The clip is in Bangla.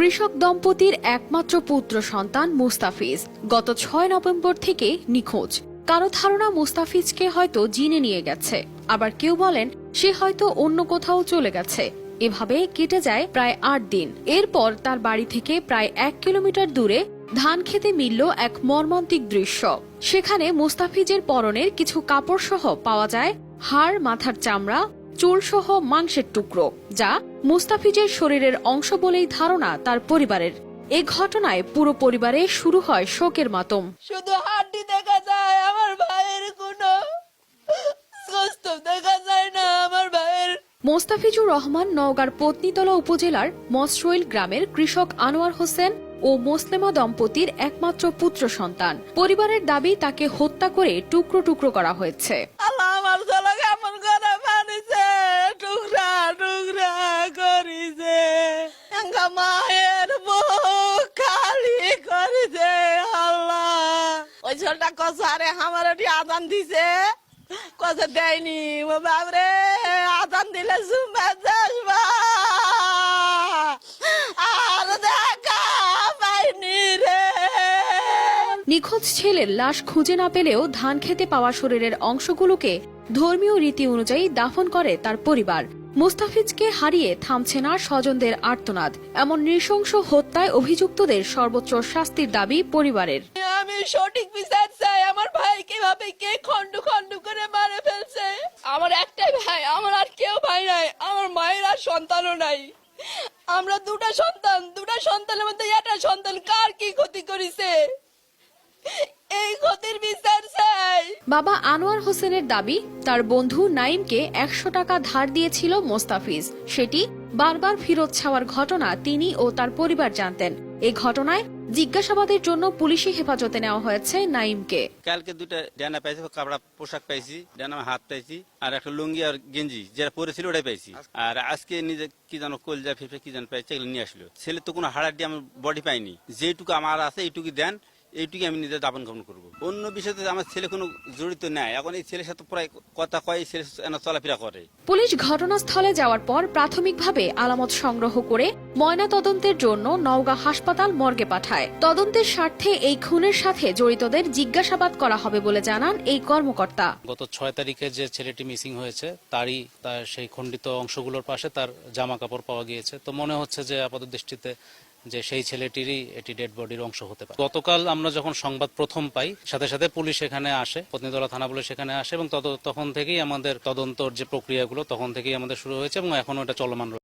কৃষক দম্পতির একমাত্র পুত্র সন্তান মুস্তাফিজ গত ৬ নভেম্বর থেকে নিখোঁজ। কারো ধারণা মুস্তাফিজকে হয়তো জিনে নিয়ে গেছে, আবার কেউ বলেন সে হয়তো অন্য কোথাও চলে গেছে। এভাবে কেটে যায় প্রায় ৮ দিন। এরপর তার বাড়ি থেকে প্রায় ১ কিলোমিটার দূরে ধান খেতে মিলল এক মর্মান্তিক দৃশ্য। সেখানে মুস্তাফিজের পরনের কিছু কাপড় সহ পাওয়া যায় হাড়, মাথার চামড়া, চুলসহ মাংসের টুকরো, যা মুস্তাফিজের শরীরের অংশ বলেই ধারণা তার পরিবারের। এ ঘটনায় পুরো পরিবারে শুরু হয় শোকের মাতম। শুধু হাড্ডি দেখা যায়, আমার ভাইয়ের কোনো গোশত দেখা যায় না। আমার ভাইয়ের মোস্তাফিজুর রহমান নওগাঁর পত্নীতলা উপজেলার মসরইল গ্রামের কৃষক আনোয়ার হোসেন ও মোসলেমা দম্পতির একমাত্র পুত্র সন্তান। পরিবারের দাবি তাকে হত্যা করে টুকরো টুকরো করা হয়েছে। আল্লাহ আমার ছেলে কেমন করে মারিছে, টুকরা টুকরা করিছে, মায়ের বুক খালি করেছে। আল্লাহ ওই ছেলেটা কসারে আমার ওটি আদান দিছে, কথা দেয়নি। ও বাবরে আদান দিলে সুমা যাসবা আর দেখা পাইনি রে। নিখোঁজ ছেলের লাশ খুঁজে না পেলেও ধান খেতে পাওয়া শরীরের অংশগুলোকে ধর্মীয় রীতি অনুযায়ী দাফন করে তার পরিবার। মুস্তাফিজকে হারিয়ে থামছে না স্বজনদের আর্তনাদ। এমন নৃশংস হত্যায় অভিযুক্তদের সর্বোচ্চ শাস্তির দাবি পরিবারের। আমি সঠিক বিচার চাই। আমার ভাই কিভাবে কে খন্ড খন্ড করে মারে ফেলছে। আমার একটাই ভাই, আমার আর কেউ ভাই নাই। আমার মায়ের আর সন্তানও নাই। আমরা দুটা সন্তানের মধ্যে একটা সন্তান কার কি ক্ষতি করেছে, এই ক্ষতির বিচার চাই। বাবা আনোয়ার হোসেনের দাবি, তার বন্ধু নাইমকে ১০০ টাকা ধার দিয়েছিল মোস্তাফিজ। সেটি বারবার ফেরত চাওয়ার ঘটনা তিনি ও তার পরিবার জানতেন। এই ঘটনায় জিজ্ঞাসাবাদের জন্য পুলিশি হেফাজতে নেওয়া হয়েছে নাইমকে। কালকে দুটা ডানা পাইছি, কাপড়া পোশাক পাইছি, ডানা হাত পাইছি, আর একটা লুঙ্গি আর গেঞ্জি যেটা পরেছিল ওটাই পাইছি। আর আজকে নিজে কি জানো কলজা ফেফে কি জানো পাইছে, এগুলো নিয়ে আসলো। ছেলে তো কোনো হাড়াড্ডি আমার বডি পাইনি, যেটুকু আমার আছে এইটুকু দেন, এইটুকু আমি নিজে দাপন কাপন করবো। অন্য বিষয়তে আমার ছেলে কোনো জড়িত নাই। এখন এই ছেলের সাথে প্রায় কথা কয়, ছেলে চলাফেরা করে। পুলিশ ঘটনাস্থলে যাওয়ার পর প্রাথমিকভাবে আলামত সংগ্রহ করে ময়না তদন্তের জন্য নওগাঁ হাসপাতাল মর্গে পাঠায়। তদন্তের স্বার্থে এই খুনের সাথে জড়িতদের জিজ্ঞাসাবাদ করা হবে বলে জানান এই কর্মকর্তা। গত ৬ তারিখে যে ছেলেটি মিসিং হয়েছে তার সেই খণ্ডিত অংশগুলোর পাশে তার জামা কাপড় পাওয়া গিয়েছে। তো মনে হচ্ছে যে আপাত দৃষ্টিতে যে সেই ছেলেটিরই এটি ডেড বডির অংশ হতে পারে। গতকাল আমরা যখন সংবাদ প্রথম পাই, সাথে সাথে পুলিশ এখানে আসে, পত্নীতলা থানা পুলিশ এখানে আসে এবং তখন থেকেই আমাদের তদন্তর যে প্রক্রিয়াগুলো তখন থেকেই আমাদের শুরু হয়েছে এবং এখনো এটা চলমান রয়েছে।